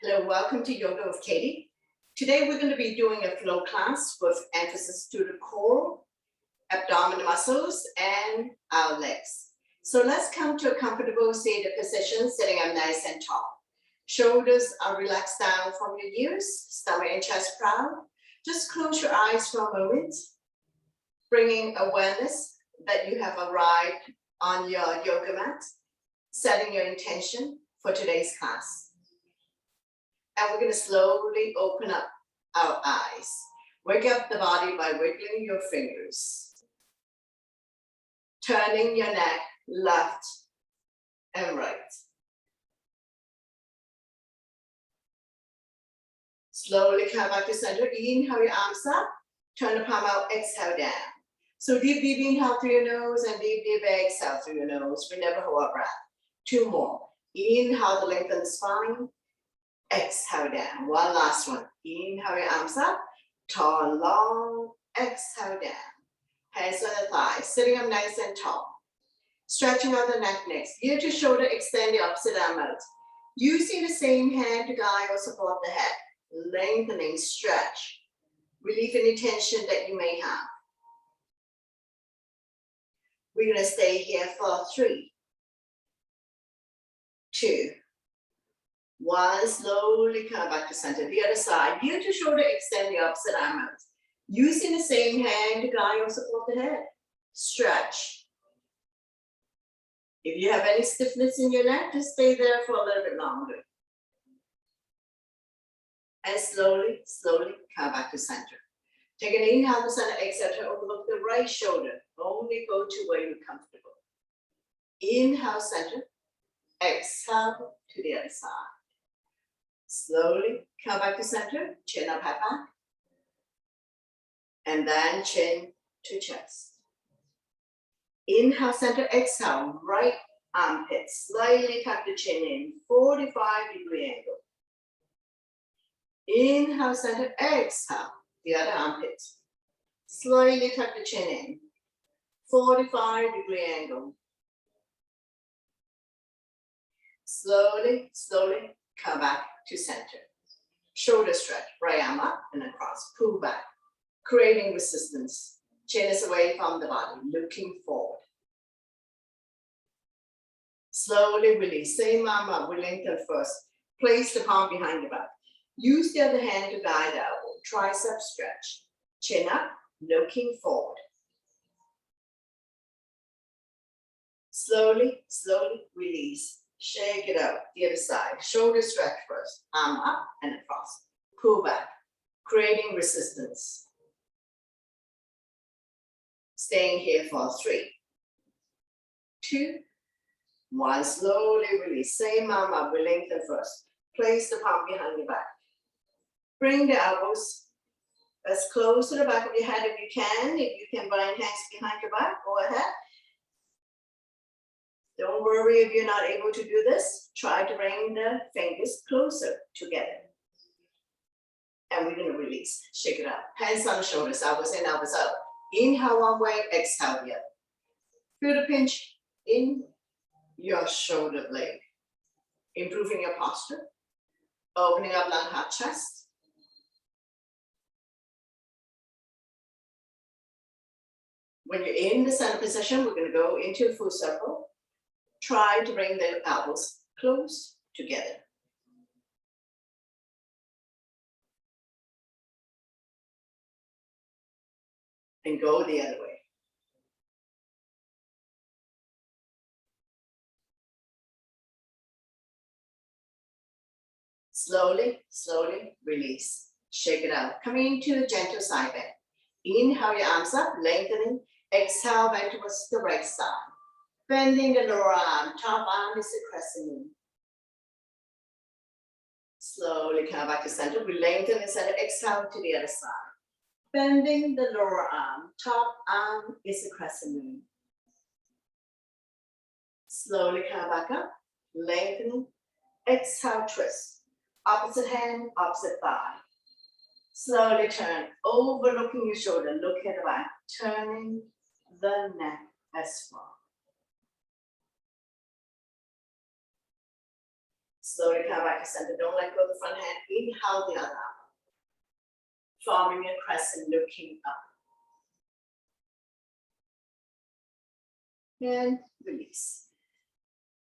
Hello, welcome to Yoga with Katie. Today we're going to be doing a flow class with emphasis to the core, abdominal muscles, and our legs. So let's come to a comfortable seated position, sitting up nice and tall. Shoulders are relaxed down from your ears, stomach and chest proud. Just close your eyes for a moment, bringing awareness that you have arrived on your yoga mat, setting your intention for today's class. And we're going to slowly open up our eyes. Wake up the body by wiggling your fingers. Turning your neck left and right. Slowly come back to center. Inhale your arms up. Turn the palm out. Exhale down. So deep inhale through your nose and deep exhale through your nose. Remember, hold our breath. 2 more. Inhale to lengthen the spine. Exhale down. One last one. Inhale your arms up. Tall and long. Exhale down. Hands on the thighs. Sitting up nice and tall. Stretching out the neck next. Ear to shoulder. Extend the opposite arm out. Using the same hand to guide or support the head. Lengthening, stretch. Relieve any tension that you may have. We're going to stay here for 3, 2, 1. Slowly come back to center. The other side. Ear to shoulder, extend the opposite arm out. Using the same hand to guide or support the head. Stretch. If you have any stiffness in your neck, just stay there for a little bit longer. And slowly come back to center. Take an inhale to center, exhale to overlook the right shoulder. Only go to where you're comfortable. Inhale, center. Exhale to the other side. Slowly come back to center. Chin up, head back. And then chin to chest. Inhale, center, exhale. Right armpit. Slightly tuck the chin in. 45-degree angle. Inhale, center, exhale. The other armpit. Slightly tuck the chin in. 45-degree angle. Slowly come back to center. Shoulder stretch. Right arm up and across. Pull back. Creating resistance. Chin is away from the body. Looking forward. Slowly release. Same arm up. We lengthen first. Place the palm behind your back. Use the other hand to guide the elbow. Tricep stretch. Chin up, looking forward. Slowly release. Shake it out. The other side. Shoulder stretch first. Arm up and across. Pull back. Creating resistance. Staying here for 3, 2, 1. Slowly release. Same arm up. We lengthen first. Place the palm behind your back. Bring the elbows as close to the back of your head if you can. If you can bind hands behind your back, go ahead. Don't worry if you're not able to do this. Try to bring the fingers closer together. And we're going to release. Shake it out. Hands on the shoulders. Elbows in, elbows out. Inhale one way, exhale the other. Feel the pinch in your shoulder blade. Improving your posture. Opening up lung, heart, chest. When you're in the center position, we're going to go into a full circle. Try to bring the elbows close together. And go the other way. Slowly release. Shake it out. Coming into a gentle side bend. Inhale your arms up, lengthening. Exhale, bend towards the right side. Bending the lower arm. Top arm is a crescent moon. Slowly come back to center. We lengthen the center. Exhale to the other side. Bending the lower arm. Top arm is a crescent moon. Slowly come back up. Lengthening. Exhale, twist. Opposite hand, opposite thigh. Slowly turn, overlooking your shoulder, look at the back, turning the neck as well. Slowly come back to center. Don't let go of the front hand. Inhale the other arm. Forming a crescent, looking up. And release.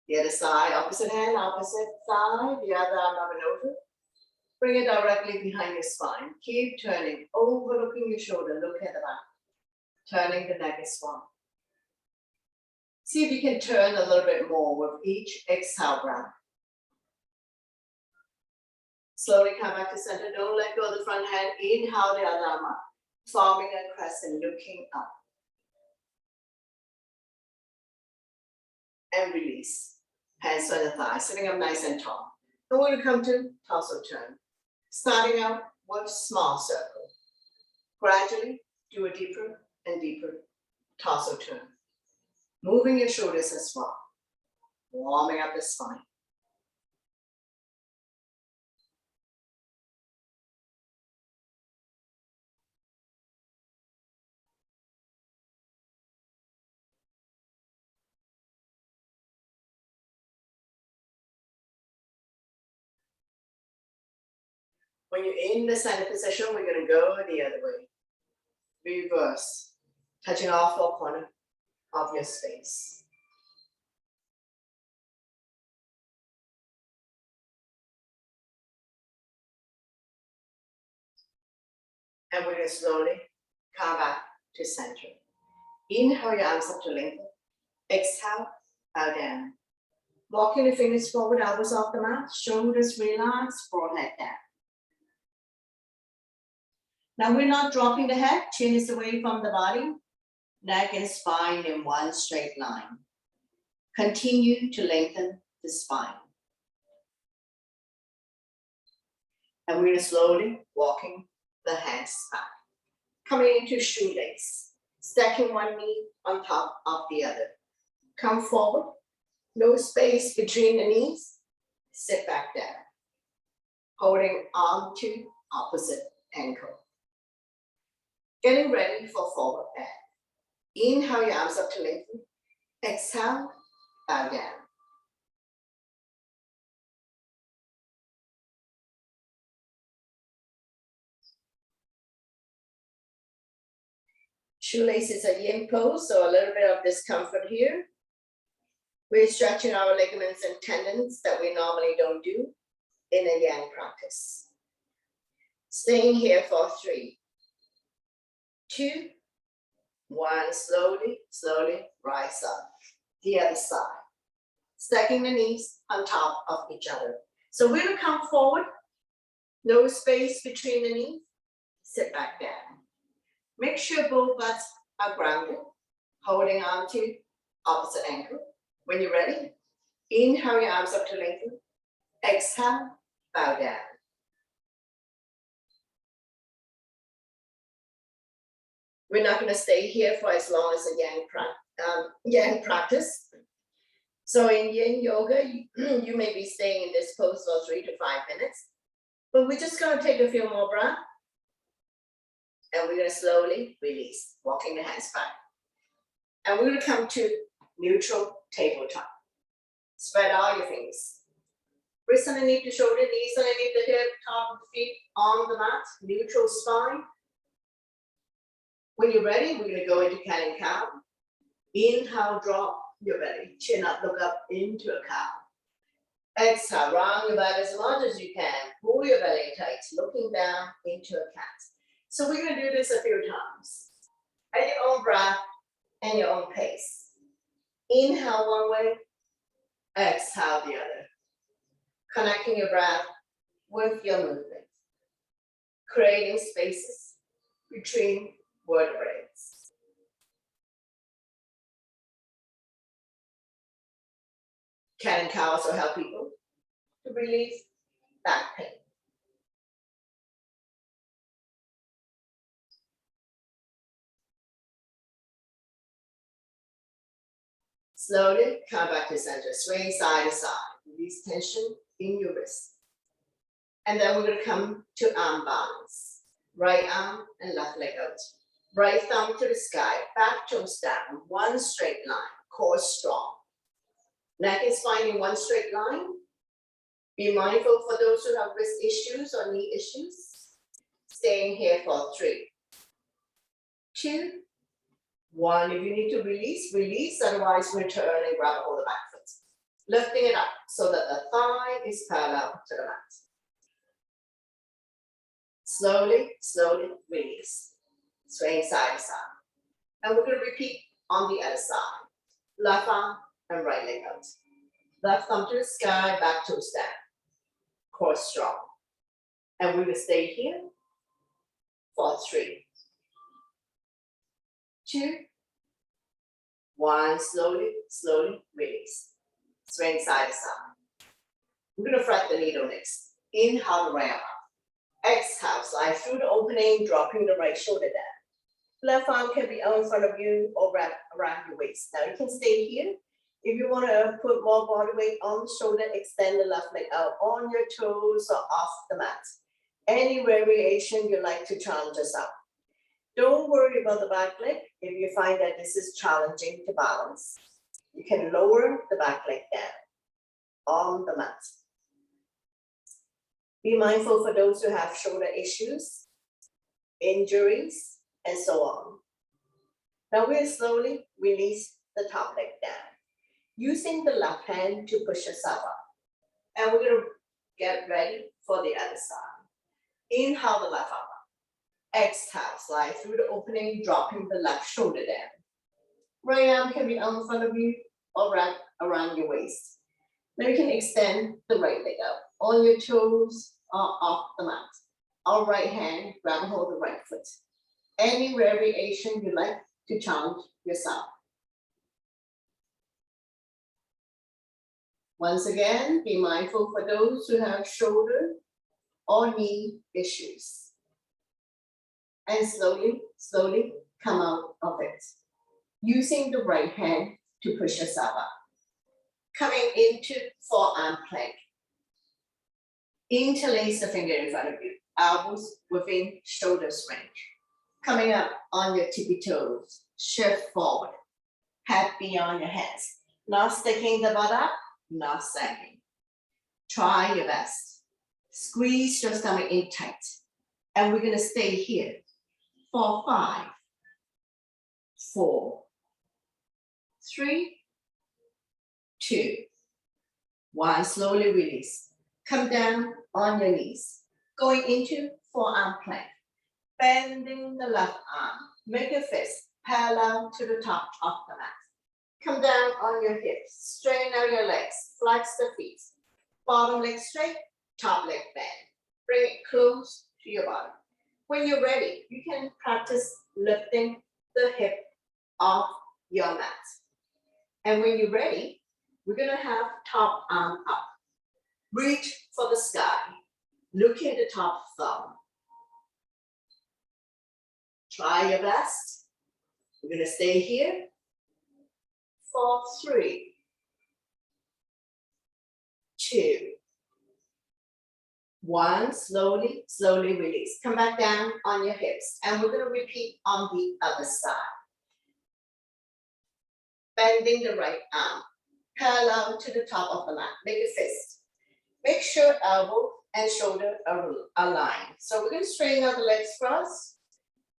The other side, opposite hand, opposite side, the other arm up and over. Bring it directly behind your spine. Keep turning, overlooking your shoulder, look at the back. Turning the neck as well. See if you can turn a little bit more with each exhale breath. Slowly come back to center. Don't let go of the front hand. Inhale the other arm up, forming a crescent, looking up. And release. Hands on the thighs, sitting up nice and tall. And we're going to come to torso turn. Starting out with small circle. Gradually do a deeper and deeper torso turn. Moving your shoulders as well. Warming up the spine. When you're in the center position, we're going to go the other way. Reverse, touching all four corners of your space. And we're going to slowly come back to center. Inhale your arms up to lengthen. Exhale, bow down. Walking the fingers forward, elbows off the mat, shoulders relax, forehead down. Now we're not dropping the head, chin is away from the body, neck and spine in one straight line. Continue to lengthen the spine. And we're going to slowly walking the hands back. Coming into shoelace, stacking one knee on top of the other. Come forward, no space between the knees, sit back down. Holding on to opposite ankle. Getting ready for forward bend. Inhale your arms up to lengthen. Exhale, bow down. Shoelace is a yin pose, so a little bit of discomfort here. We're stretching our ligaments and tendons that we normally don't do in a yang practice. Staying here for 3, 2, 1, slowly, slowly rise up. The other side. Stacking the knees on top of each other. So we're going to come forward. No space between the knees. Sit back down. Make sure both butts are grounded. Holding on to opposite ankle. When you're ready, inhale your arms up to lengthen. Exhale, bow down. We're not going to stay here for as long as a yang practice. So in yin yoga, you may be staying in this pose for 3 to 5 minutes, but we're just going to take a few more breaths, and we're going to slowly release, walking the hands back. And we're going to come to neutral tabletop. Spread all your fingers. Wrists underneath the shoulder, knees underneath the hip, top of the feet on the mat, neutral spine. When you're ready, we're going to go into cat and cow. Inhale, drop your belly, chin up, look up into a cow. Exhale, round your back as much as you can. Pull your belly tight, looking down into a cat. So we're going to do this a few times. At your own breath and your own pace. Inhale one way, exhale the other. Connecting your breath with your movement. Creating spaces between vertebrae. Cat and cow also help people to relieve back pain. Slowly come back to center, swing side to side. Release tension in your wrist. And then we're going to come to arm balance. Right arm and left leg out. Right thumb to the sky, back toes down, one straight line, core strong. Neck and spine in one straight line. Be mindful for those who have wrist issues or knee issues. Staying here for 3, 2, 1. If you need to release, release. Otherwise, return and grab a hold of the back foot. Lifting it up so that the thigh is parallel to the mat. Slowly, slowly release. Swaying side to side. And we're going to repeat on the other side. Left arm and right leg out. Left thumb to the sky, back to stand. Core strong. And we're going to stay here for 3, 2, 1. Slowly, slowly release. Swing side to side. We're going to fret the needle next. Inhale the right arm. Exhale, slide through the opening, dropping the right shoulder down. Left arm can be out in front of you or wrap around your waist. Now you can stay here. If you want to put more body weight on the shoulder, extend the left leg out on your toes or off the mat. Any variation you like to challenge yourself. Don't worry about the back leg. If you find that this is challenging to balance, you can lower the back leg down on the mat. Be mindful for those who have shoulder issues, injuries, and so on. Now we'll slowly release the top leg down, using the left hand to push yourself up. And we're going to get ready for the other side. Inhale the left arm up. Exhale, slide through the opening, dropping the left shoulder down. Right arm can be out in front of you or wrap around your waist. Now you can extend the right leg out on your toes or off the mat. Our right hand, grab hold of the right foot. Any variation you like to challenge yourself. Once again, be mindful for those who have shoulder or knee issues. And slowly, slowly come out of it. Using the right hand to push yourself up. Coming into forearm plank. Interlace the finger in front of you. Elbows within shoulders range. Coming up on your tippy toes. Shift forward. Head beyond your hands. Not sticking the butt up, not sagging. Try your best. Squeeze your stomach in tight. And we're going to stay here for 5, 4, 3, 2, 1. Slowly release. Come down on your knees. Going into forearm plank. Bending the left arm. Make a fist parallel to the top of the mat. Come down on your hips. Straighten out your legs. Flex the feet. Bottom leg straight, top leg bend. Bring it close to your body. When you're ready, you can practice lifting the hip off your mat. And when you're ready, we're going to have top arm up. Reach for the sky. Look at the top thumb. Try your best. We're going to stay here for 3, 2, 1. Slowly, slowly release. Come back down on your hips. And we're going to repeat on the other side. Bending the right arm parallel to the top of the mat. Make a fist. Make sure elbow and shoulder are aligned. So we're going to straighten out the legs first.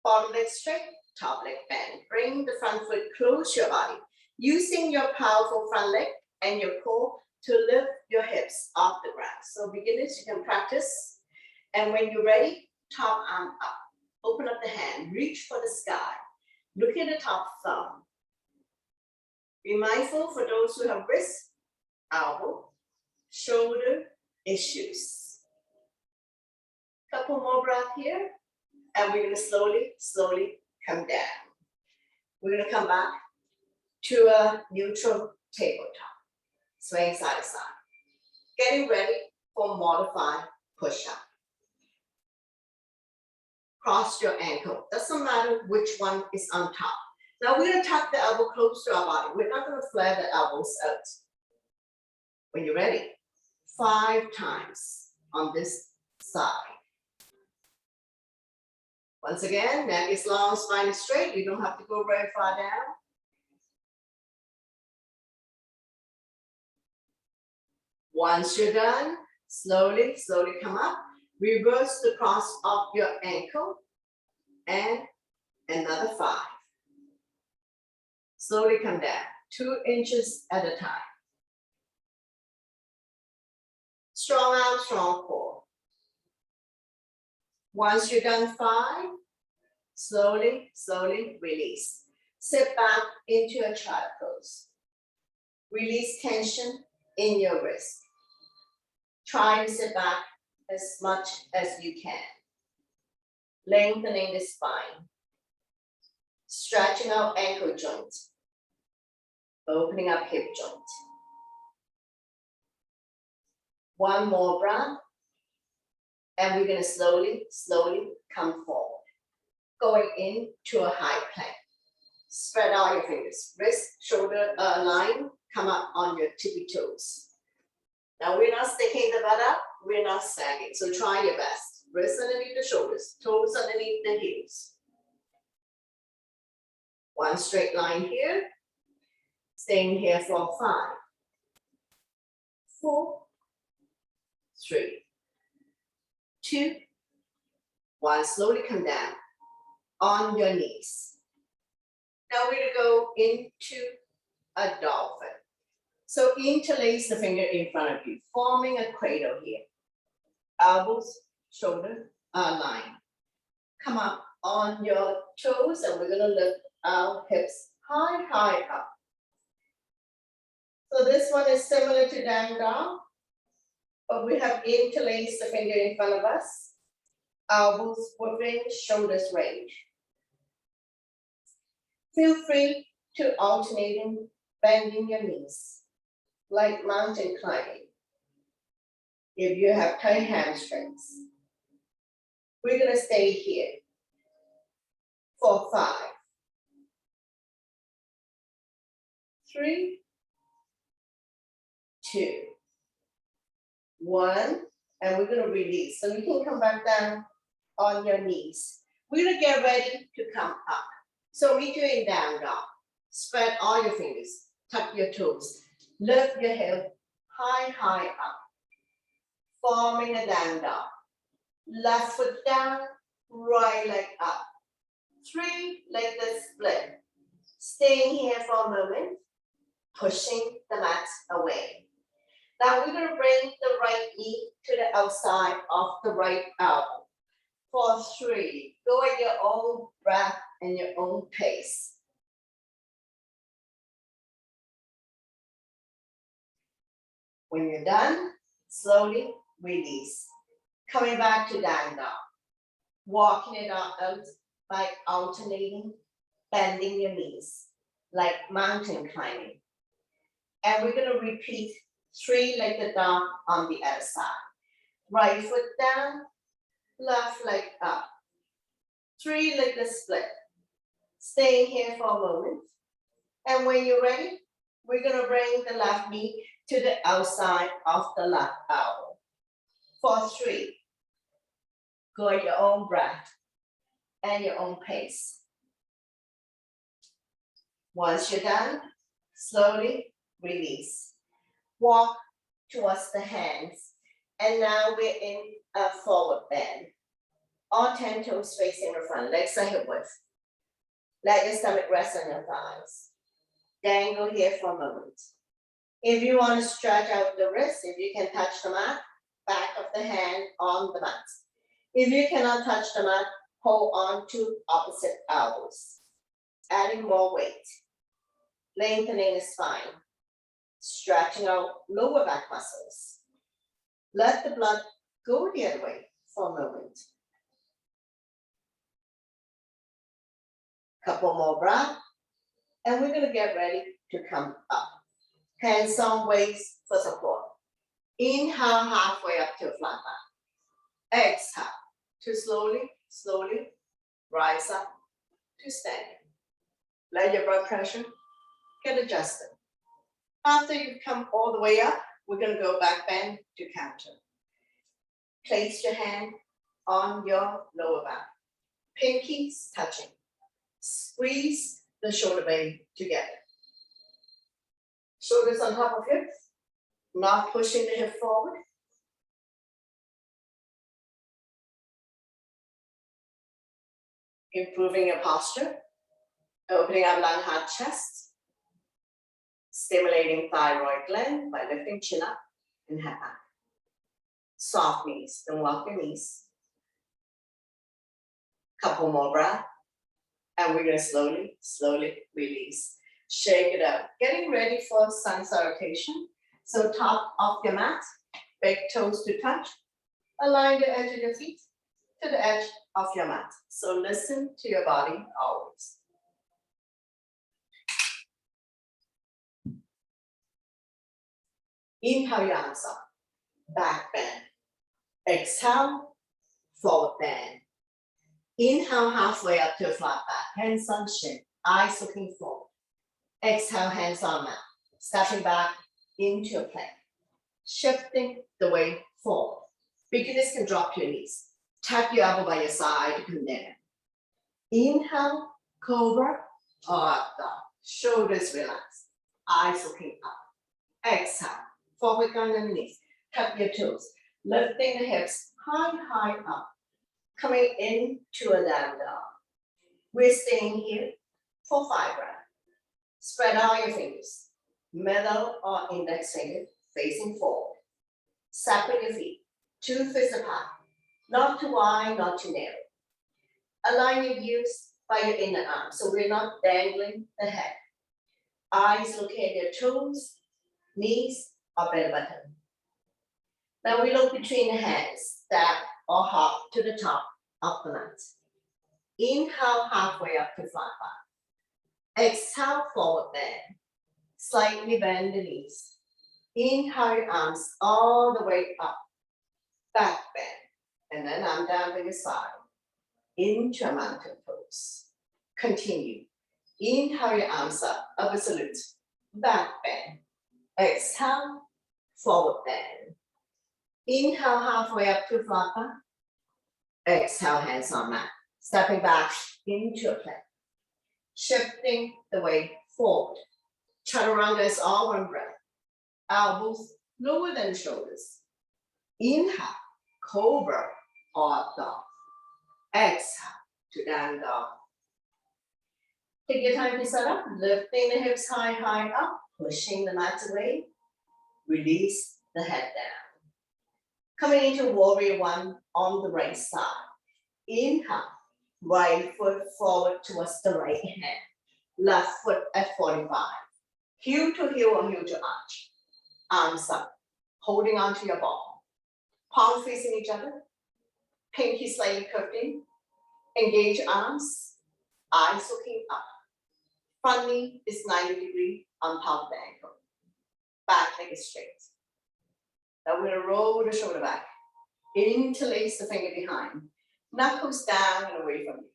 Bottom leg straight, top leg bend. Bring the front foot close to your body. Using your powerful front leg and your core to lift your hips off the ground. So beginners, you can practice. And when you're ready, top arm up. Open up the hand, reach for the sky. Look at the top thumb. Be mindful for those who have wrist, elbow, shoulder issues. Couple more breaths here. And we're going to slowly, slowly come down. We're going to come back to a neutral tabletop. Swaying side to side. Getting ready for modified push-up. Cross your ankle. Doesn't matter which one is on top. Now we're going to tuck the elbow close to our body. We're not going to flare the elbows out. When you're ready, 5 times on this side. Once again, neck is long, spine is straight. You don't have to go very far down. Once you're done, Slowly, slowly come up. Reverse the cross of your ankle. And another 5. Slowly come down, 2 inches at a time. Strong arm, strong core. Once you're done 5, slowly, slowly release. Sit back into a child pose. Release tension in your wrist. Try to sit back as much as you can. Lengthening the spine. Stretching out ankle joint. Opening up hip joint. One more breath. And we're going to slowly, slowly come forward. Going into a high plank. Spread out your fingers. Wrist, shoulder line. Come up on your tippy toes. Now we're not sticking the butt up. We're not sagging. So try your best. Wrists underneath the shoulders. Toes underneath the heels. One straight line here. Staying here for 5, 4, 3, 2, 1. Slowly come down on your knees. Now we're going to go into a dolphin. So interlace the finger in front of you, forming a cradle here. Elbows, shoulder line. Come up on your toes, and we're going to lift our hips high, high up. So this one is similar to down dog, but we have interlaced the finger in front of us. Elbows within shoulders range. Feel free to alternating, bending your knees, like mountain climbing. If you have tight hamstrings, we're gonna stay here for 5, 3, 2, 1, and we're gonna release. So you can come back down on your knees. We're gonna get ready to come up. So we're doing down dog. Spread all your fingers, tuck your toes, lift your hip high, high up, forming a down dog. Left foot down, right leg up. 3, leg split. Staying here for a moment, pushing the mat away. Now we're going to bring the right knee to the outside of the right elbow. For 3, go at your own breath and your own pace. When you're done, slowly release. Coming back to down dog. Walking it out by alternating, bending your knees, like mountain climbing. And we're going to repeat 3-legged dog on the other side. Right foot down, left leg up. 3-legged split. Staying here for a moment. And when you're ready, we're going to bring the left knee to the outside of the left elbow. For 3, go at your own breath and your own pace. Once you're done, slowly release. Walk towards the hands. And now we're in a forward bend. All 10 toes facing the front, legs are hip width. Let your stomach rest on your thighs. Dangle here for a moment. If you want to stretch out the wrist, if you can touch the mat, back of the hand on the mat. If you cannot touch the mat, hold on to opposite elbows. Adding more weight. Lengthening the spine. Stretching out lower back muscles. Let the blood go the other way for a moment. Couple more breaths, and we're going to get ready to come up. Hands on waist for support. Inhale halfway up to a flat back. Exhale to slowly, slowly rise up to standing. Let your blood pressure get adjusted. After you come all the way up, we're going to go back bend to counter. Place your hand on your lower back. Pinkies touching. Squeeze the shoulder blade together. Shoulders on top of hips, not pushing the hip forward. improving your posture, opening up lung, heart, chest, stimulating thyroid gland by lifting chin up and head back. Soft knees, don't walk your knees. Couple more breaths, and we're gonna slowly release. Shake it out. Getting ready for sun salutation. So top of your mat, big toes to touch. Align the edge of your feet to the edge of your mat. So listen to your body always. Inhale your arms up, back bend. Exhale, forward bend. Inhale halfway up to a flat back, hands on shin, eyes looking forward. Exhale, hands on mat, stepping back into a plank. Shifting the weight forward. Beginners can drop your knees. Tap your elbow by your side to come down. Inhale, cobra or up dog. Shoulders relaxed, eyes looking up. Exhale, forward on the knees. Tap your toes, lifting the hips high up. Coming into a down dog. We're staying here for 5 breaths. Spread out your fingers, middle or index finger facing forward. Separate your feet, 2 fists apart, not too wide, not too narrow. Align your views by your inner arm, so we're not dangling the head. Eyes looking at your toes, knees, or belly button. Now we look between the hands, step or hop to the top of the mat. Inhale halfway up to flat back. Exhale, forward bend. Slightly bend the knees. Inhale your arms all the way up. Back bend. And then arm down by your side. Into a mountain pose. Continue. Inhale your arms up. Upper salute. Back bend. Exhale, forward bend. Inhale halfway up to flat back. Exhale, hands on mat. Stepping back into a plank. Shifting the weight forward. Chaturanga is all one breath. Elbows lower than shoulders. Inhale, cobra or up dog. Exhale to down dog. Take your time to set up, lifting the hips high up, pushing the mat away. Release the head down. Coming into warrior 1 on the right side. Inhale, right foot forward towards the right hand. Left foot at 45. Heel to heel or heel to arch. Arms up, holding onto your ball. Palms facing each other. Pinky slightly curved in. Engage arms. Eyes looking up. Front knee is 90 degrees on top of the ankle. Back leg is straight. Now we're gonna roll the shoulder back. Interlace the finger behind. Knuckles down and away from you.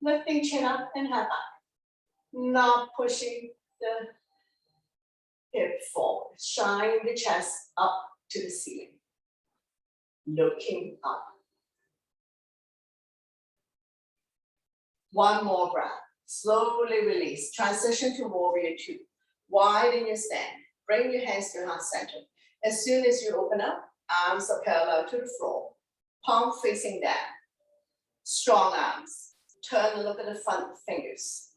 Lifting chin up and head back. Not pushing the hip forward. Shine the chest up to the ceiling. Looking up. One more breath. Slowly release. Transition to warrior 2. Widen your stand. Bring your hands to heart center. As soon as you open up, arms are parallel to the floor. Palm facing down. Strong arms. Turn and look at the front fingers.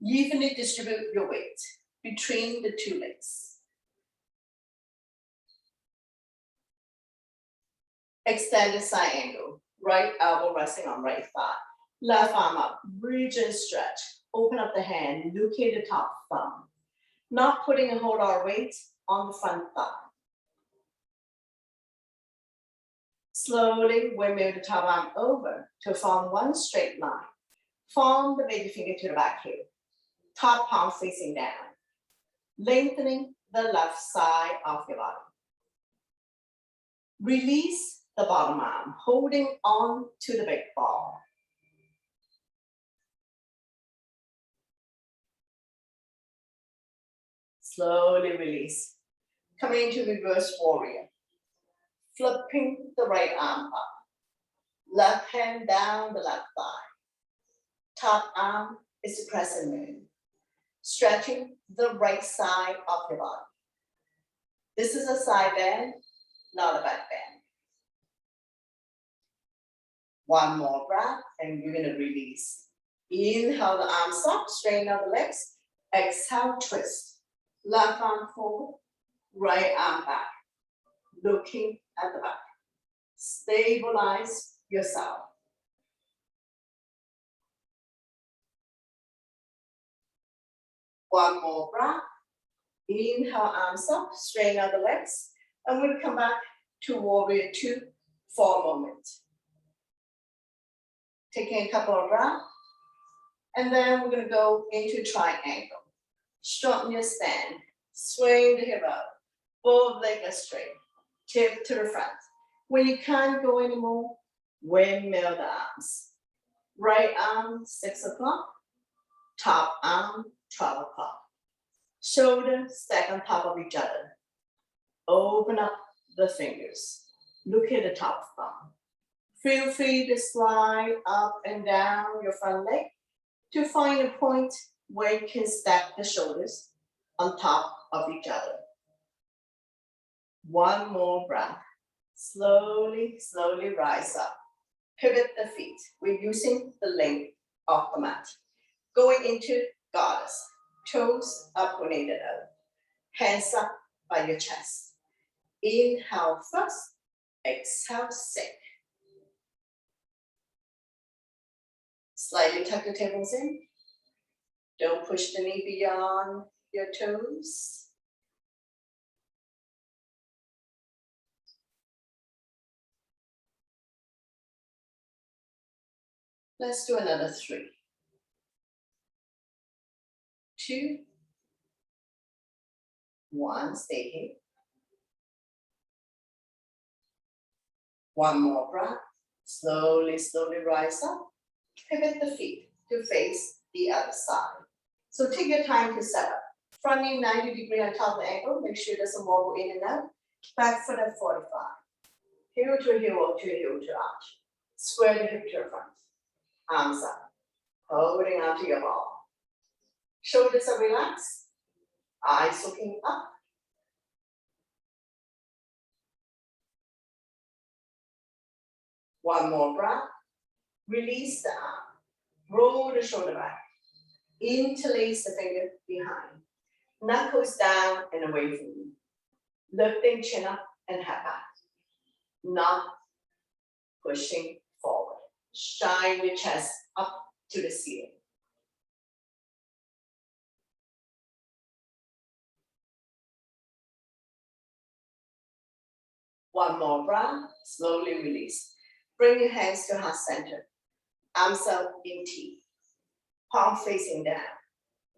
Evenly distribute your weight between the 2 legs. Extend the side angle. Right elbow resting on right thigh. Left arm up. Bridge and stretch. Open up the hand. Locate the top thumb. Not putting a whole lot of weight on the front thigh. Slowly windmill the top arm over to form one straight line. Form the baby finger to the back heel. Top palm facing down. Lengthening the left side of your body. Release the bottom arm, holding on to the big ball. Slowly release. Coming into reverse warrior. Flipping the right arm up. Left hand down the left thigh. Top arm is the crescent moon. Stretching the right side of your body. This is a side bend, not a back bend. One more breath, and you're gonna release. Inhale the arms up, straighten out the legs. Exhale, twist. Left arm forward, right arm back. Looking at the back. Stabilize yourself. One more breath. Inhale, arms up, straighten out the legs. And we'll come back to warrior two for a moment. Taking a couple of breaths. And then we're gonna go into triangle. Straighten your stand. Swing the hip up. Both legs are straight. Tip to the front. When you can't go anymore, windmill the arms. Right arm, 6 o'clock. Top arm, 12 o'clock. Shoulders stack on top of each other. Open up the fingers. Look at the top thumb. Feel free to slide up and down your front leg to find a point where you can stack the shoulders on top of each other. One more breath. Slowly, slowly rise up. Pivot the feet. We're using the length of the mat. Going into goddess. Toes are pointed out. Hands up by your chest. Inhale first. Exhale, sink. Slightly tuck the tables in. Don't push the knee beyond your toes. Let's do another 3. 2. 1, stay here. One more breath. Slowly, slowly rise up. Pivot the feet to face the other side. So take your time to set up. Front knee 90 degrees on top of the ankle. Make sure it doesn't wobble in and out. Back foot at 45. Heel to heel to heel to arch. Square the hip to the front. Arms up. Holding onto your ball. Shoulders are relaxed. Eyes looking up. One more breath. Release the arm. Roll the shoulder back. Interlace the finger behind. Knuckles down and away from you. Lifting chin up and head back. Not pushing forward. Shine your chest up to the ceiling. One more breath. Slowly release. Bring your hands to heart center. Arms out in T. Palm facing down.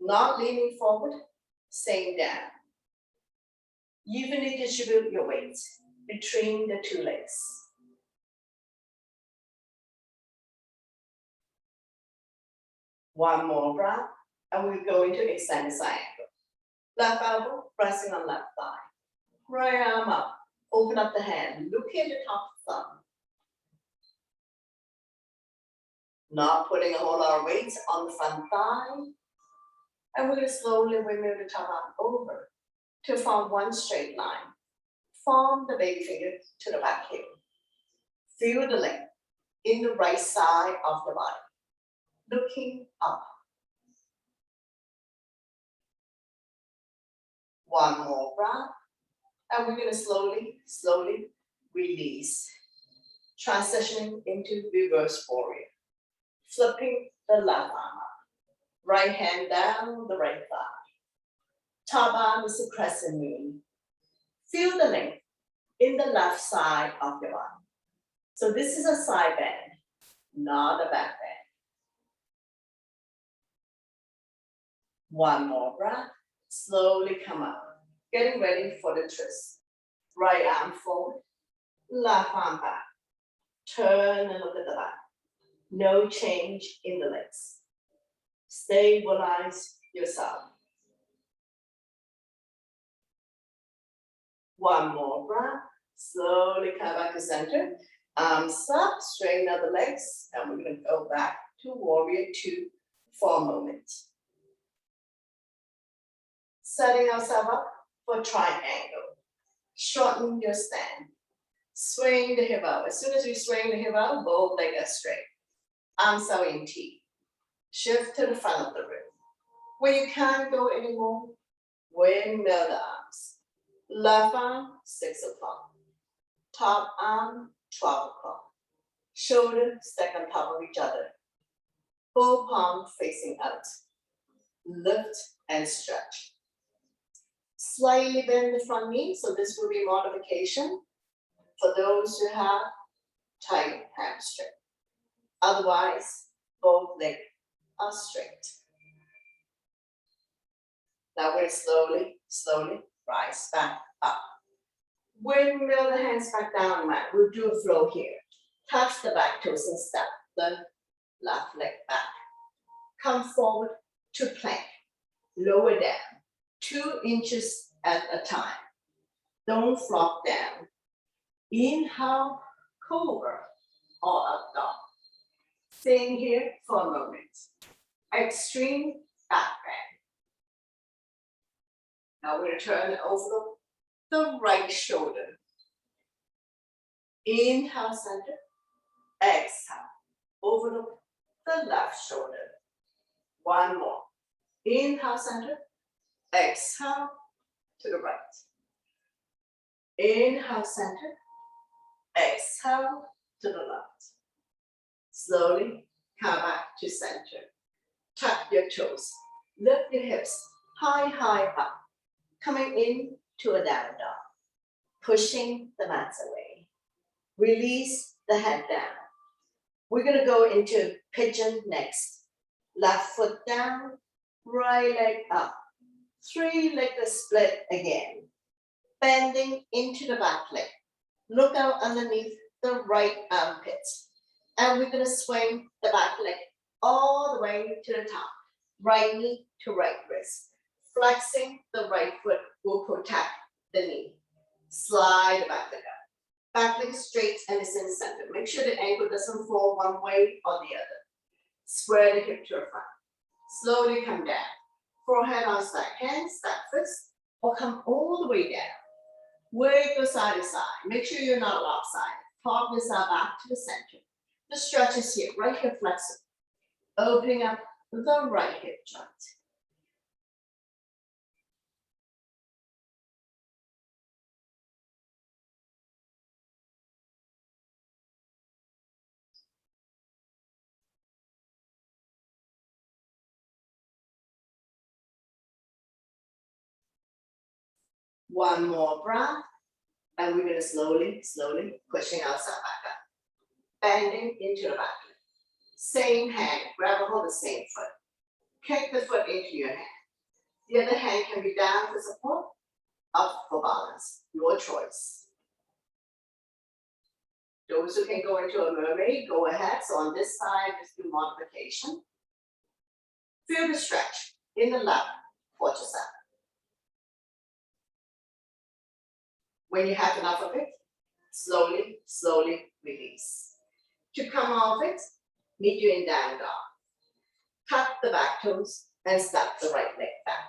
Not leaning forward, staying down. Evenly distribute your weight between the two legs. One more breath, and we'll go into extended side angle. Left elbow pressing on left thigh. Right arm up. Open up the hand. Look at the top thumb. Not putting a whole lot of weight on the front thigh. And we're going to slowly windmill the top arm over to form one straight line. Form the baby finger to the back heel. Feel the length in the right side of the body. Looking up. One more breath. And we're going to slowly, slowly release. Transitioning into reverse warrior. Flipping the left arm up. Right hand down the right thigh. Top arm is a crescent moon. Feel the length in the left side of your body. So this is a side bend, not a back bend. One more breath. Slowly come up. Getting ready for the twist. Right arm forward, left arm back. Turn and look at the back. No change in the legs. Stabilize yourself. One more breath. Slowly come back to center. Arms up, straighten out the legs, and we're going to go back to warrior two for a moment. Setting ourselves up for triangle. Shorten your stand. Swing the hip out. As soon as you swing the hip out, both legs are straight. Arms are in T. Shift to the front of the rib. When you can't go anymore, windmill the arms. Left arm, 6 o'clock. Top arm, 12 o'clock. Shoulders stack on top of each other. Both palms facing out. Lift and stretch. Slightly bend the front knee, so this will be modification for those who have tight hamstring. Otherwise, both legs are straight. Now we're slowly rise back up. Windmill the hands back down, mat. We'll do a flow here. Touch the back toes and step the left leg back. Come forward to plank. Lower down, 2 inches at a time. Don't flop down. Inhale, cobra or up dog. Staying here for a moment. Extreme back bend. Now we're going to turn over the right shoulder. Inhale, center. Exhale, overlook the left shoulder. One more. Inhale, center. Exhale to the right. Inhale, center. Exhale to the left. Slowly come back to center. Tuck your toes. Lift your hips high up. Coming in to a down dog. Pushing the mats away. Release the head down. We're going to go into pigeon next. Left foot down, right leg up. 3-legged split again. Bending into the back leg. Look out underneath the right armpit. And we're going to swing the back leg all the way to the top. Right knee to right wrist. Flexing the right foot will protect the knee. Slide the back leg up. Back leg straight and it's in the center. Make sure the ankle doesn't fall one way or the other. Square the hip to the front. Slowly come down. Forehead on side. Hands, stack fists, or come all the way down. Wiggle side to side. Make sure you're not lopsided. Palm this out back to the center. The stretch is here. Right hip flexible. Opening up the right hip joint. One more breath, and we're going to slowly pushing outside back up. Bending into the back leg. Same hand, grab a hold of the same foot. Kick the foot into your hand. The other hand can be down for support, up for balance, your choice. Those who can go into a mermaid, go ahead. So on this side, just do modification. Feel the stretch in the left quadricep. When you have enough of it, slowly release. To come off it, meet you in down dog. Tuck the back toes and step the right leg back.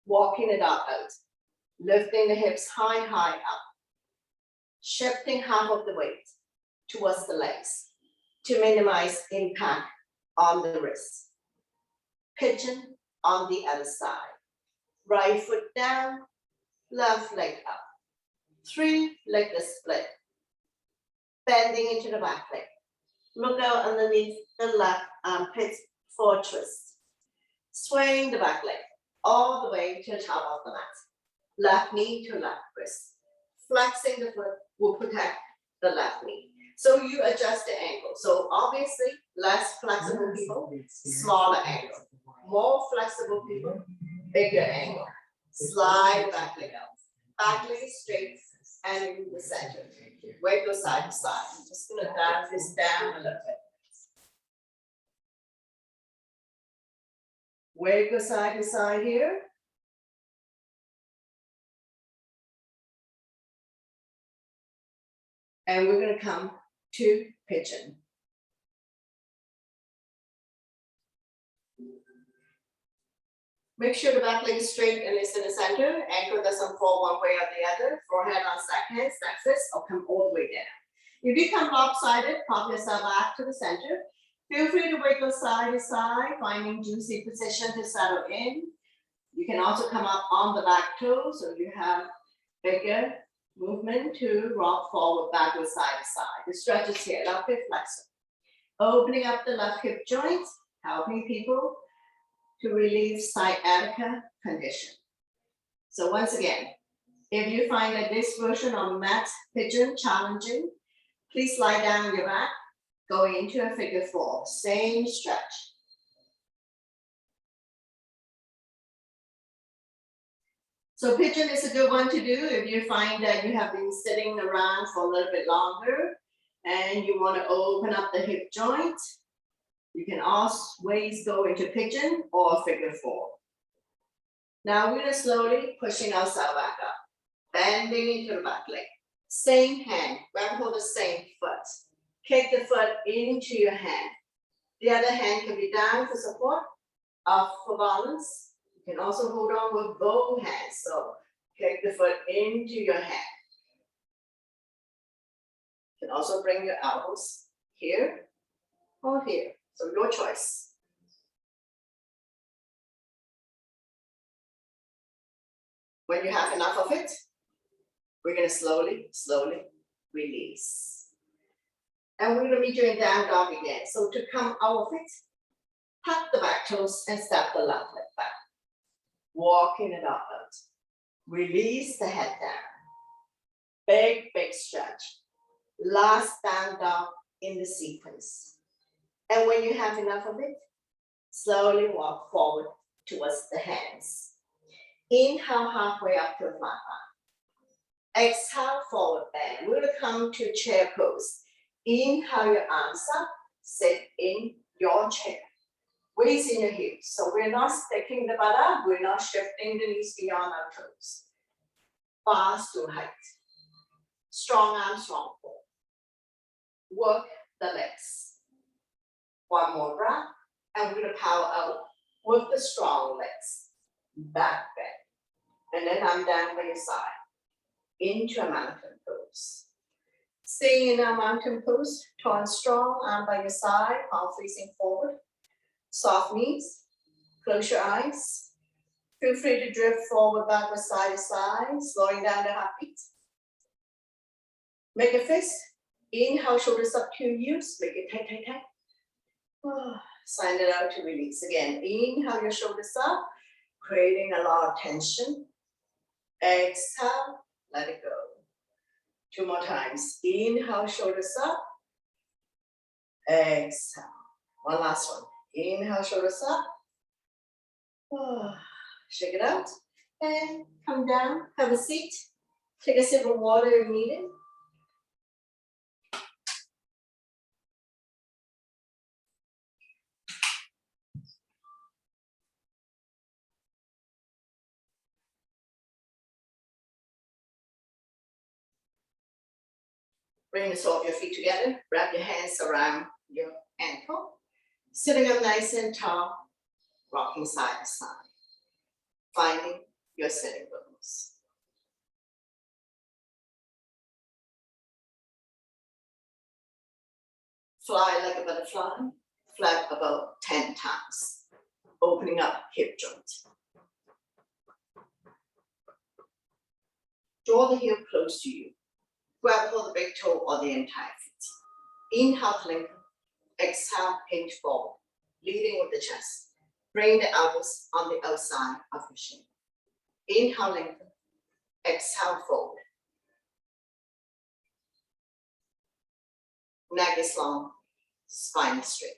Walking the dog out. Lifting the hips high up. Shifting half of the weight towards the legs to minimize impact on the wrist. Pigeon on the other side. Right foot down, left leg up. 3-legged split. Bending into the back leg. Look out underneath the left armpit for a twist. Swaying the back leg all the way to the top of the mat. Left knee to left wrist. Flexing the foot will protect the left knee. So you adjust the angle. So obviously, less flexible people, smaller angle. More flexible people, bigger angle. Slide the back leg out. Back leg straight and in the center. Wiggle side to side. I'm just gonna dive this down a little bit. Wiggle side to side here. And we're gonna come to pigeon. Make sure the back leg is straight and is in the center. Ankle doesn't fall one way or the other. Forehead on stack hands, stack fists, or come all the way down. If you become lopsided, pop yourself back to the center. Feel free to wiggle side to side, finding juicy position to settle in. You can also come up on the back toes, so you have bigger movement to rock forward, backward, side to side. The stretch is here, left hip flexor. Opening up the left hip joint, helping people to relieve sciatica condition. So once again, if you find that this version of mat pigeon challenging, please lie down on your back, going into a figure four, same stretch. So pigeon is a good one to do if you find that you have been sitting around for a little bit longer and you want to open up the hip joint. You can always go into pigeon or figure four. Now we're going to slowly pushing ourselves back up, bending into the back leg. Same hand, grab hold of the same foot. Kick the foot into your hand. The other hand can be down for support, up for balance. You can also hold on with both hands. So kick the foot into your hand. You can also bring your elbows here or here. So your choice. When you have enough of it, we're going to slowly release. And we're going to meet you in down dog again. So to come out of it, tuck the back toes and step the left leg back. Walking it up out. Release the head down. Big stretch. Last down dog in the sequence. And when you have enough of it, slowly walk forward towards the hands. Inhale halfway up to a flat back. Exhale, forward bend. We're going to come to chair pose. Inhale your arms up, sit in your chair. Waist in your hips. So we're not sticking the butt up, we're not shifting the knees beyond our toes. Fast to height. Strong arms, strong core. Work the legs. One more breath, and we're going to power out with the strong legs. Back bend. And then I'm down by your side. Into a mountain pose. Staying in our mountain pose, torn strong, arm by your side, palm facing forward. Soft knees, close your eyes. Feel free to drift forward, backward, side to side, slowing down the heartbeat. Make a fist. Inhale, shoulders up to use. Make it tight. Sign it out to release. Again, inhale your shoulders up, creating a lot of tension. Exhale, let it go. 2 more times. Inhale, shoulders up. Exhale. One last one. Inhale, shoulders up. Shake it out. And come down. Have a seat. Take a sip of water if needed. Bring the sole of your feet together. Wrap your hands around your ankle. Sitting up nice and tall. Rocking side to side. Finding your sitting bones. Fly like a butterfly. Flap about 10 times. Opening up hip joint. Draw the heel close to you. Grab hold of the big toe or the entire feet. Inhale, lengthen. Exhale, hinge forward. Leading with the chest. Bring the elbows on the outside of your shin. Inhale, lengthen. Exhale, forward. Neck is long. Spine is straight.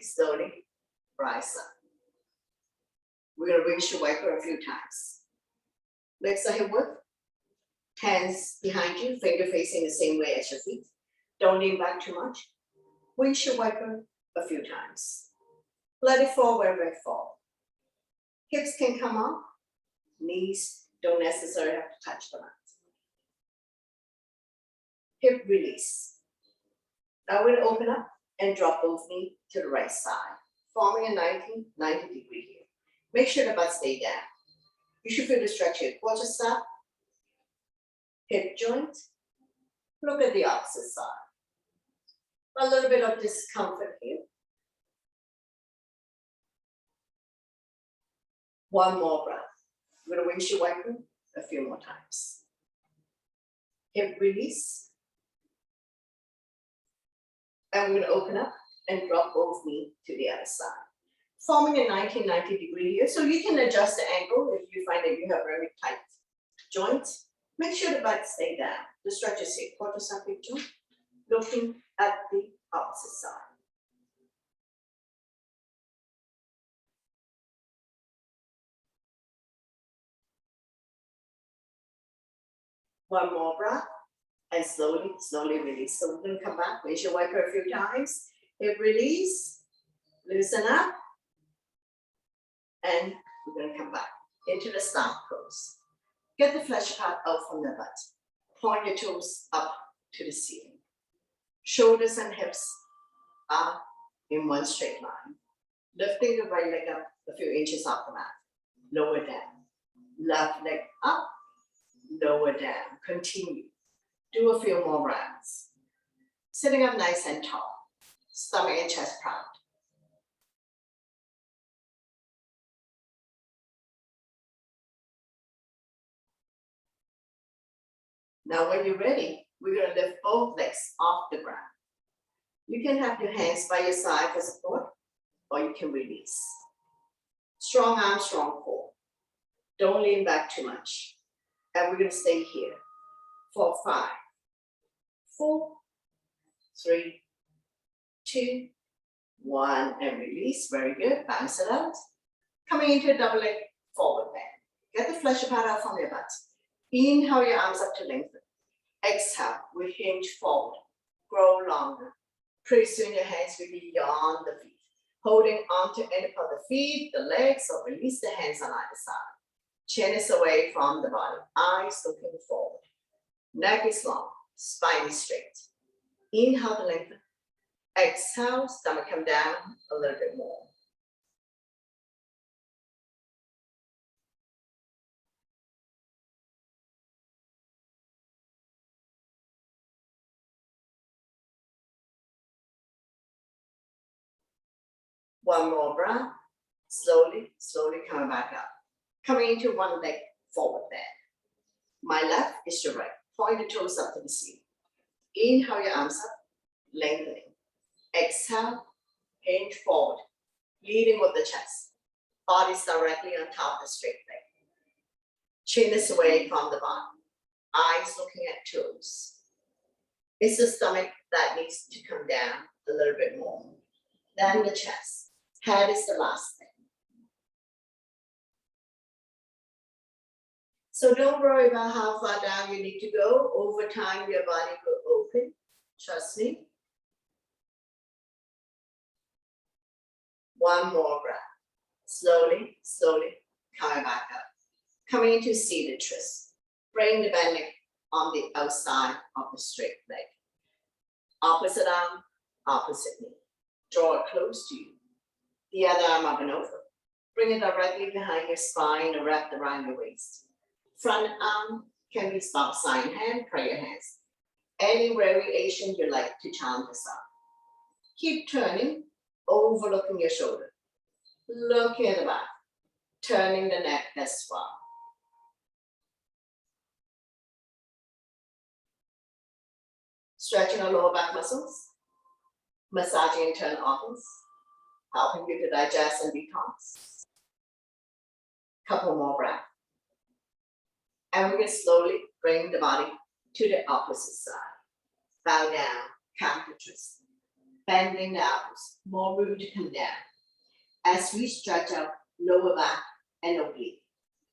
Slowly rise up. We're going to windshield wiper a few times. Legs are hip width. Hands behind you, finger facing the same way as your feet. Don't lean back too much. Windshield wiper a few times. Let it fall wherever it falls. Hips can come up, knees don't necessarily have to touch the mat. Hip release. Now we're going to open up and drop both knees to the right side, forming a 90 degree here. Make sure the butt stay down. You should feel the stretch here. Quadricep, hip joint. Look at the opposite side. A little bit of discomfort here. One more breath. We're going to windshield wiper a few more times. Hip release. And we're going to open up and drop both knees to the other side, forming a 90 degree here. So you can adjust the angle if you find that you have very tight joints. Make sure the butt stay down. The stretch is here, quadricep hip joint, looking at the opposite side. One more breath, and slowly release. So we're going to come back, windshield wiper a few times. Hip release, loosen up, and we're going to come back into the stomach pose. Get the flesh part out from the butt. Point your toes up to the ceiling. Shoulders and hips are in one straight line. Lifting the right leg up a few inches off the mat. Lower down. Left leg up, lower down. Continue. Do a few more rounds. Sitting up nice and tall. Stomach and chest proud. Now when you're ready, we're going to lift both legs off the ground. You can have your hands by your side for support, or you can release. Strong arm, strong core. Don't lean back too much. And we're going to stay here for 5, 4, 3, 2, 1, and release. Very good. Bounce it out. Coming into a double leg forward bend. Get the flesh part out from your butt. Inhale your arms up to lengthen. Exhale, we hinge forward. Grow longer. Pressing your hands beyond the feet. Holding onto end of the feet, the legs, or release the hands on either side. Chin is away from the body. Eyes looking forward. Neck is long. Spine is straight. Inhale to lengthen. Exhale, stomach come down a little bit more. One more breath. Slowly coming back up. Coming into one leg forward bend. My left is your right. Point the toes up to the ceiling. Inhale your arms up, lengthening. Exhale, hinge forward, leading with the chest. Body's directly on top of the straight leg. Chin is away from the bottom. Eyes looking at toes. It's the stomach that needs to come down a little bit more. Then the chest. Head is the last thing. So don't worry about how far down you need to go. Over time, your body will open. Trust me. One more breath. Slowly coming back up. Coming into seated twist. Bring the bend leg on the outside of the straight leg. Opposite arm, opposite knee. Draw it close to you. The other arm up and over. Bring it directly behind your spine or wrapped around your waist. Front arm can be stop sign hand, prayer hands. Any variation you like to chant this up. Keep turning, overlooking your shoulder. Looking at the back. Turning the neck as far. Stretching our lower back muscles. Massaging internal organs. Helping you to digest and detox. Couple more breaths. And we're going to slowly bring the body to the opposite side. Bow down, counter twist. Bending the elbows, more room to come down. As we stretch out lower back and oblique,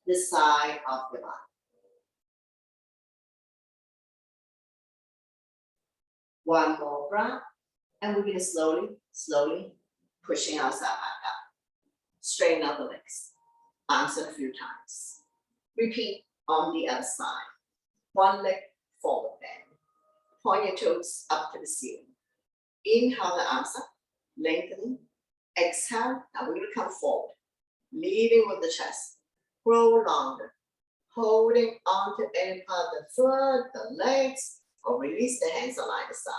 the side of the body. One more breath. And we're going to slowly pushing ourselves back up. Straighten out the legs. Arms a few times. Repeat on the other side. One leg forward bend. Point your toes up to the ceiling. Inhale the arms up, lengthening. Exhale, now we're going to come forward. Leading with the chest. Grow longer. Holding on to any part of the foot, the legs, or release the hands on either side.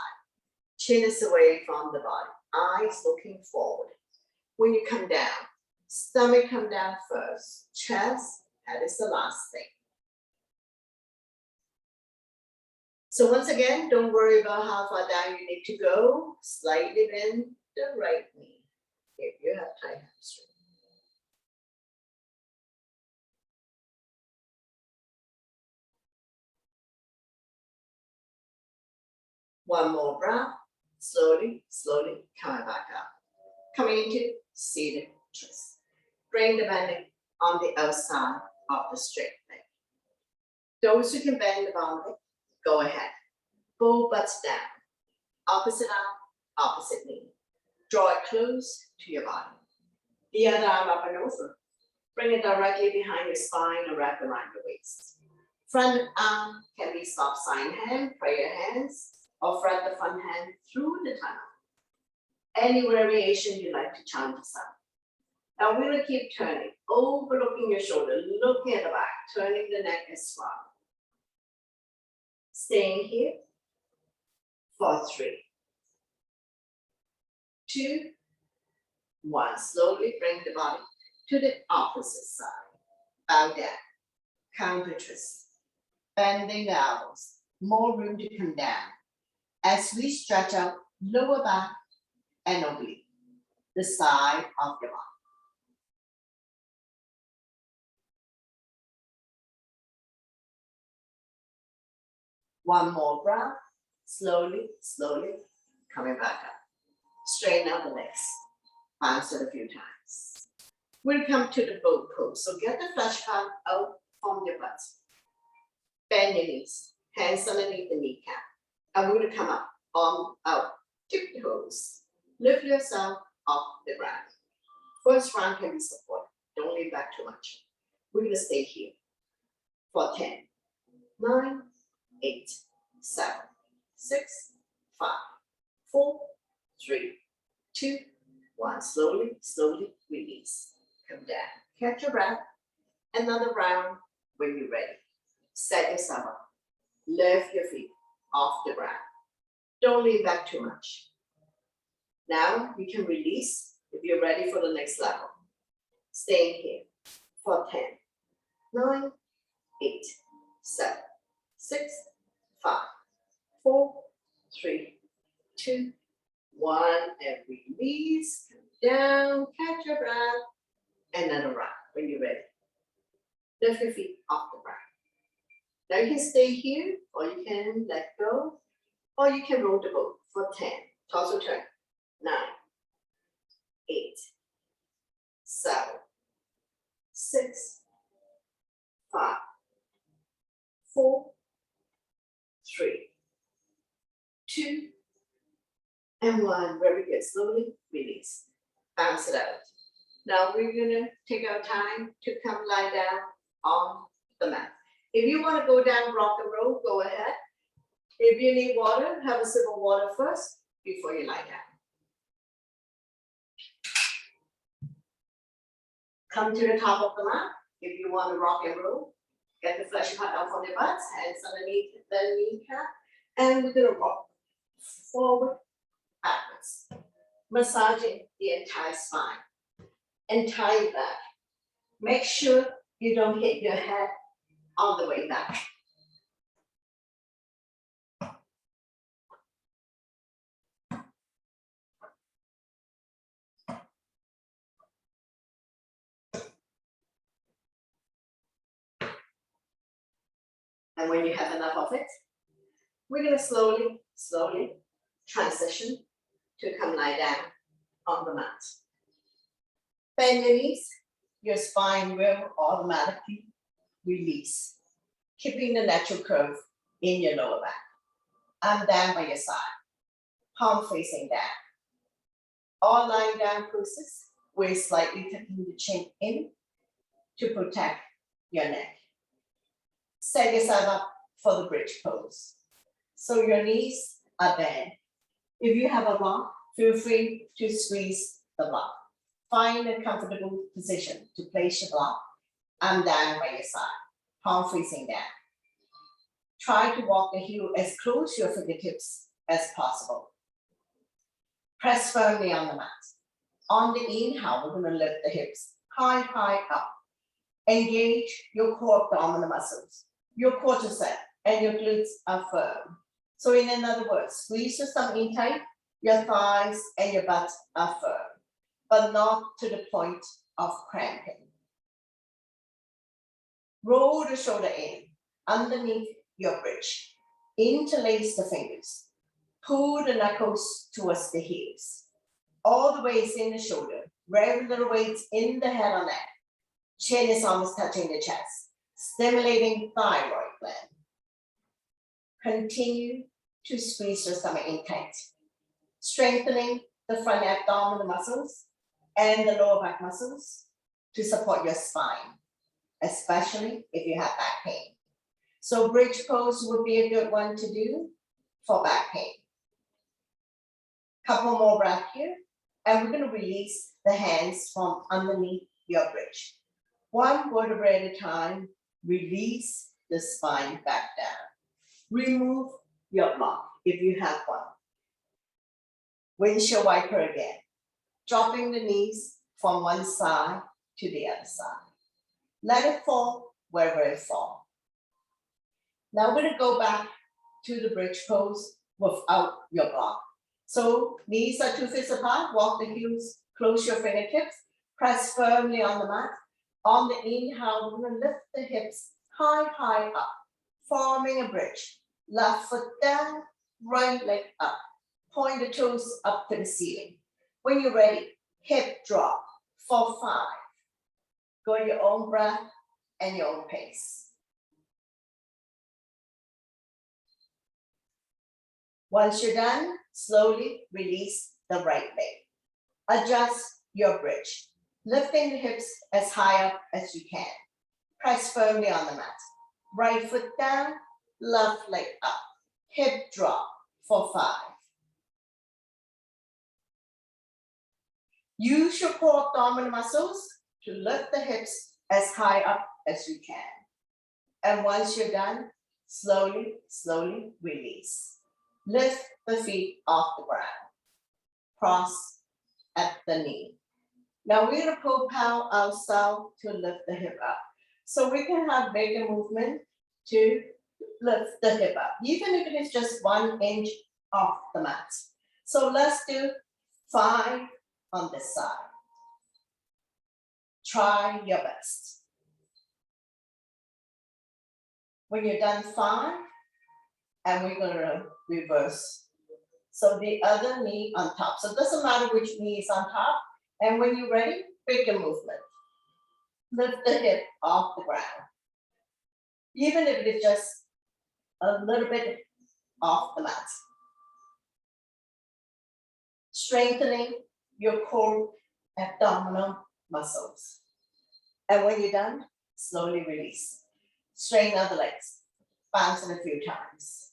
Chin is away from the body. Eyes looking forward. When you come down, stomach come down first. Chest, that is the last thing. So once again, don't worry about how far down you need to go. Slightly bend the right knee if you have tight hamstring. One more breath. Slowly coming back up. Coming into seated twist. Bring the bending on the outside of the straight leg. Those who can bend the bottom leg, go ahead. Both butts down. Opposite arm, opposite knee. Draw it close to your body. The other arm up and over. Bring it directly behind your spine or wrap around your waist. Front arm can be stop sign hand, prayer hands, or front the front hand through the tunnel. Any variation you like to chant this out. Now we're gonna keep turning, overlooking your shoulder, looking at the back, turning the neck as well. Staying here for 3, 2, 1. Slowly bring the body to the opposite side. Bow down, counter twist. Bending the elbows, more room to come down. As we stretch out lower back and oblique, the side of your body. One more breath, slowly coming back up. Straighten out the legs, bounce it a few times. We'll come to the boat pose, so get the flesh part out from your butt. Bend your knees, hands underneath the kneecap. And we're gonna come up, arm out, tip the toes. Lift yourself off the ground. First round can be supported. Don't lean back too much. We're gonna stay here for 10, 9, 8, 7, 6, 5, 4, 3, 2, 1. Slowly release. Come down. Catch your breath. Another round when you're ready. Set yourself up. Lift your feet off the ground. Don't lean back too much. Now you can release if you're ready for the next level. Staying here for 10, 9, 8, 7, 6, 5, 4, 3, 2, 1. And release. Come down. Catch your breath. Another round when you're ready. Lift your feet off the ground. Now you can stay here, or you can let go, or you can roll the boat for 10. Torso turn. 9, 8, 7, 6, 5, 4, 3, 2, and 1. Very good. Slowly release. Bounce it out. Now we're gonna take our time to come lie down on the mat. If you want to go down rock and roll, go ahead. If you need water, have a sip of water first before you lie down. Come to the top of the mat. If you want to rock and roll, get the flesh part out from the butts, hands underneath the kneecap, and we're going to rock forward, backwards, massaging the entire spine, entire back. Make sure you don't hit your head on the way back. And when you have enough of it, we're going to slowly transition to come lie down on the mat. Bend your knees, your spine will automatically release, keeping the natural curve in your lower back. Arm down by your side. palm facing down. Or lying down poses, we're slightly tucking the chin in to protect your neck. Set yourself up for the bridge pose. So your knees are bent. If you have a block, feel free to squeeze the block. Find a comfortable position to place your block and down by your side, palm facing down. Try to walk the heel as close to your fingertips as possible. Press firmly on the mat. On the inhale, we're going to lift the hips high, high up. Engage your core abdominal muscles. Your quadricep and your glutes are firm. So in other words, squeeze your stomach in tight, your thighs and your butt are firm, but not to the point of cramping. Roll the shoulder in underneath your bridge. Interlace the fingers. Pull the knuckles towards the heels. All the weight is in the shoulder. Regular weights in the head or neck. Chin is almost touching the chest, stimulating thyroid gland. Continue to squeeze your stomach in tight, strengthening the front abdominal muscles and the lower back muscles to support your spine, especially if you have back pain. So bridge pose would be a good one to do for back pain. Couple more breaths here, and we're going to release the hands from underneath your bridge. One vertebra at a time, release the spine back down. Remove your block if you have one. Windshield wiper again, dropping the knees from one side to the other side. Let it fall wherever it falls. Now we're going to go back to the bridge pose without your block. So knees are 2 fists apart, walk the heels, close your fingertips, press firmly on the mat. On the inhale, we're going to lift the hips high, high up, forming a bridge. Left foot down, right leg up. Point the toes up to the ceiling. When you're ready, hip drop for 5. Go your own breath and your own pace. Once you're done, slowly release the right leg. Adjust your bridge, lifting the hips as high up as you can. Press firmly on the mat. Right foot down, left leg up. Hip drop for 5. Use your core abdominal muscles to lift the hips as high up as you can. And once you're done, slowly, slowly release. Lift the feet off the ground. Cross at the knee. Now we're going to propel ourselves to lift the hip up. So we can have bigger movement to lift the hip up, even if it is just 1 inch off the mat. So let's do 5 on this side. Try your best. When you're done 5, and we're going to reverse. So the other knee on top. So it doesn't matter which knee is on top. And when you're ready, bigger movement. Lift the hip off the ground. Even if it is just a little bit off the mat. Strengthening your core abdominal muscles. And when you're done, slowly release. Straighten out the legs. Bounce it a few times.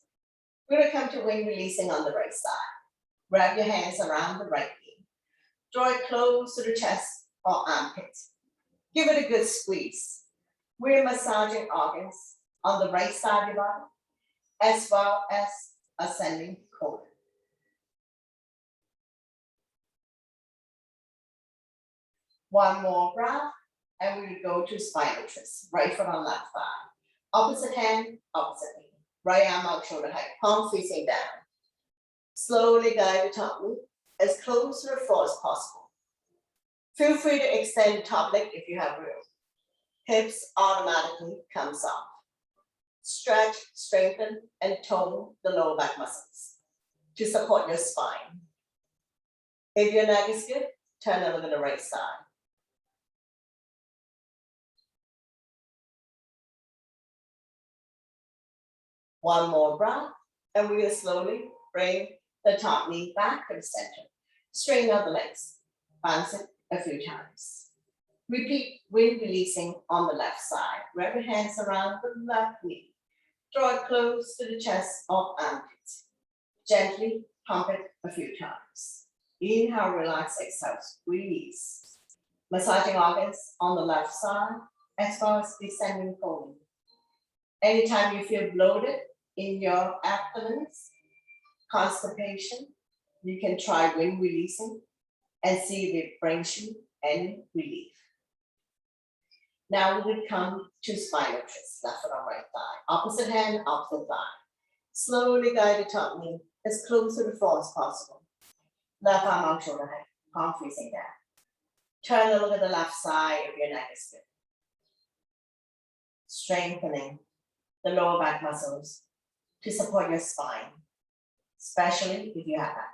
We're going to come to wing releasing on the right side. Wrap your hands around the right knee. Draw it close to the chest or armpit. Give it a good squeeze. We're massaging organs on the right side of your body, as well as ascending colon. One more breath, and we will go to spinal twist. Right foot on left thigh. Opposite hand, opposite knee. Right arm out, shoulder height, palm facing down. Slowly guide the top knee as close to the floor as possible. Feel free to extend the top leg if you have room. Hips automatically come soft. Stretch, strengthen, and tone the lower back muscles to support your spine. If your neck is good, turn over to the right side. One more breath, and we will slowly bring the top knee back to the center. Straighten out the legs. Bounce it a few times. Repeat when releasing on the left side. Wrap your hands around the left knee. Draw it close to the chest or armpit. Gently pump it a few times. Inhale, relax, exhale, squeeze. Massaging organs on the left side as far as descending colon. Anytime you feel bloated in your abdomen, constipation, you can try wind releasing and see if it brings you any relief. Now we would come to spinal twist, left foot on right thigh. Opposite hand, opposite thigh. Slowly guide the top knee as close to the floor as possible. Left arm on shoulder height, palm facing down. Turn and look at the left side if your neck is stiff. Strengthening the lower back muscles to support your spine, especially if you have back pain.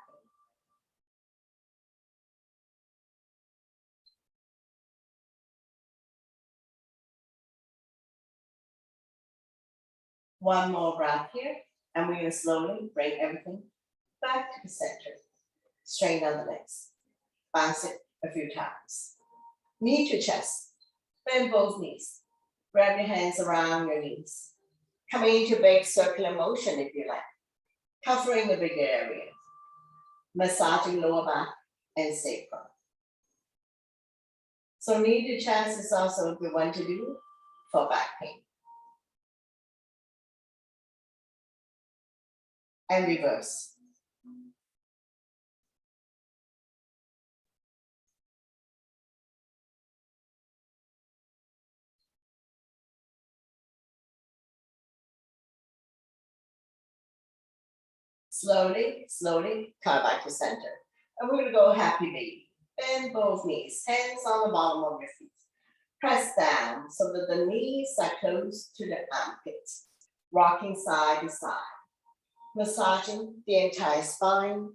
One more breath here, and we're going to slowly bring everything back to the center. Straighten down the legs. Bounce it a few times. Knee to chest. Bend both knees. Grab your hands around your knees. Coming into big circular motion if you like. Covering the bigger area. Massaging lower back and sacrum. So knee to chest is also a good one to do for back pain. And reverse. Slowly, slowly, come back to center. And we're gonna go happy baby. Bend both knees, hands on the bottom of your feet. Press down so that the knees are close to the armpits. Rocking side to side. Massaging the entire spine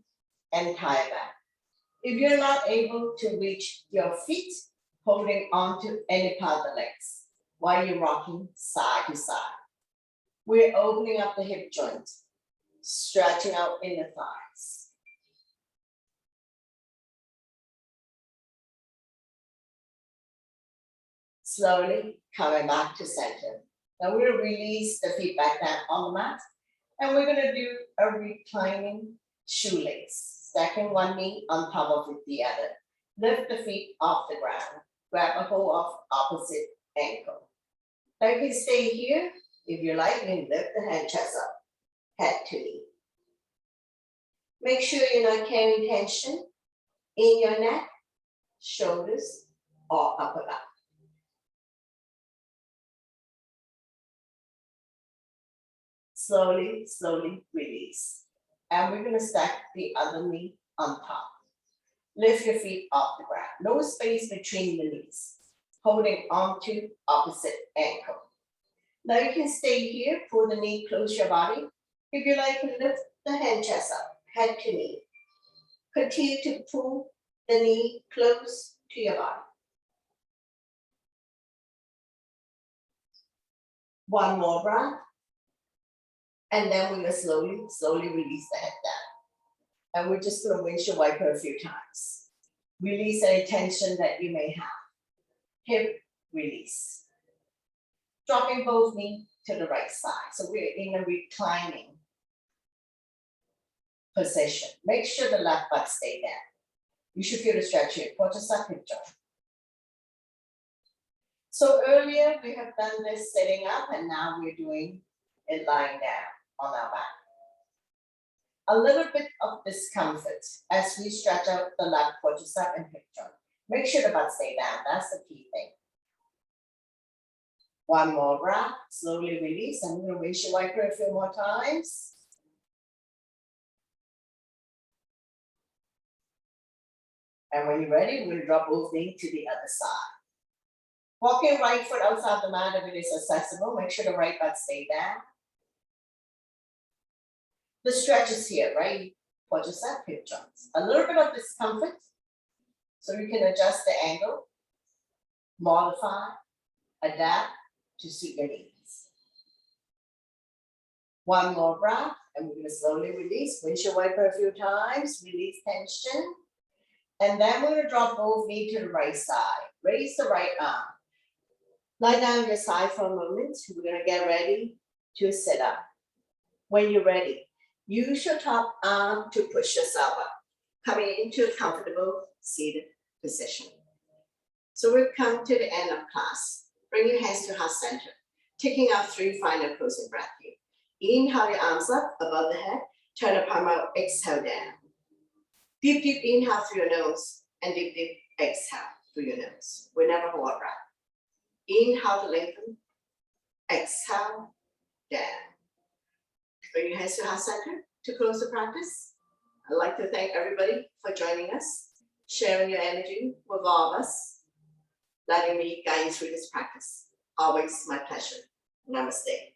and entire back. If you're not able to reach your feet, holding onto any part of the legs while you're rocking side to side. We're opening up the hip joint, stretching out in the thighs. Slowly coming back to center. Now we'll release the feet back down on the mat. And we're gonna do a reclining shoelace, stacking one knee on top of the other. Lift the feet off the ground. Grab a hold of opposite ankle. Now you can stay here. If you like, you can lift the hand chest up, head to knee. Make sure you're not carrying tension in your neck, shoulders, or upper back. Slowly, slowly release. And we're gonna stack the other knee on top. Lift your feet off the ground. No space between the knees. Holding onto opposite ankle. Now you can stay here, pull the knee close your body. If you like, lift the hand chest up, head to knee. Continue to pull the knee close to your body. One more breath. And then we're gonna slowly, slowly release the head down. And we're just gonna windshield wiper a few times. Release any tension that you may have. Hip release. Dropping both knees to the right side. So we're in a reclining position. Make sure the left butt stay down. You should feel the stretch here. Quadricep hip joint. So earlier we have done this sitting up, and now we're doing it lying down on our back. A little bit of discomfort as we stretch out the left quadricep and hip joint. Make sure the butt stay down. That's the key thing. One more breath. Slowly release. I'm going to windshield wiper a few more times. And when you're ready, we'll drop both knees to the other side. Walk your right foot outside the mat if it is accessible. Make sure the right butt stay down. The stretch is here, right? Quadricep, hip joints. A little bit of discomfort, so you can adjust the angle, modify, adapt to suit your needs. One more breath, and we're gonna slowly release. Windshield wiper a few times, release tension. And then we're gonna drop both knees to the right side. Raise the right arm. Lie down your side for a moment. We're gonna get ready to sit up. When you're ready, use your top arm to push yourself up, coming into a comfortable seated position. So we've come to the end of class. Bring your hands to heart center, taking our 3 final closing breaths here. Inhale your arms up above the head, turn the palm out, exhale down. Deep, deep inhale through your nose, and deep, deep exhale through your nose. We never hold our breath. Inhale to lengthen, exhale, down. Bring your hands to heart center to close the practice. I'd like to thank everybody for joining us, sharing your energy with all of us, letting me guide you through this practice. Always my pleasure. Namaste.